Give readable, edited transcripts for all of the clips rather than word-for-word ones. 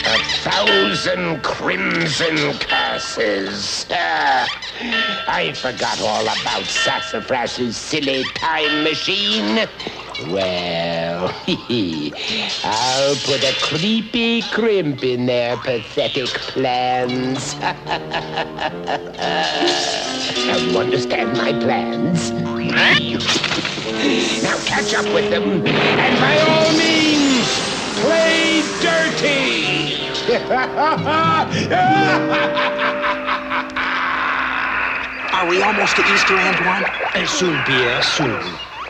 1,000 crimson curses. I forgot all about Sassafrass's silly time machine. Well, I'll put a creepy crimp in their pathetic plans. Now you understand my plans? Now catch up with them, and by all means, play dirty! Are we almost to Easter, Antoine? Soon, Pierre, soon.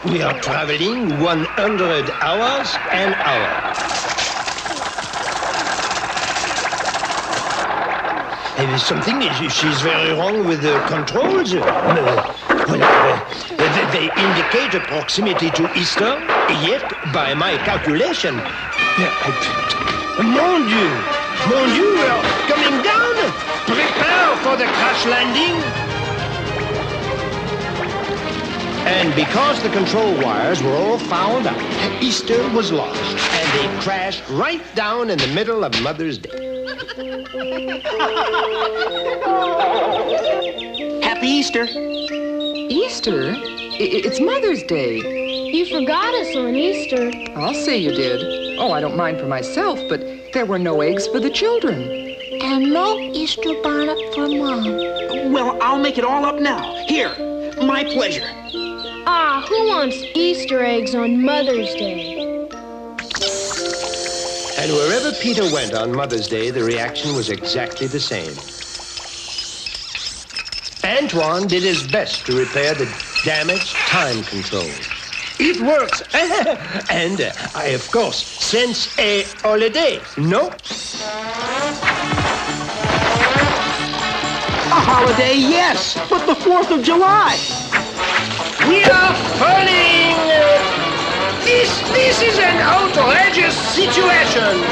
We are traveling 100 hours an hour. She's very wrong with the controls. They indicate a proximity to Easter, yet, by my calculation... Mon Dieu! Mon Dieu, we are coming down! Prepare for the crash landing! And because the control wires were all fouled up, Easter was lost, and they crashed right down in the middle of Mother's Day. Happy Easter. Easter? It's Mother's Day. You forgot us on Easter. I'll say you did. Oh, I don't mind for myself, but there were no eggs for the children. And no Easter bonnet for Mom. Well, I'll make it all up now. Here, my pleasure. Ah, who wants Easter eggs on Mother's Day? And wherever Peter went on Mother's Day, the reaction was exactly the same. Antoine did his best to repair the damaged time control. It works! And I, of course, sense a holiday, no? A holiday, yes, but the 4th of July. We are falling! This is an outrageous situation!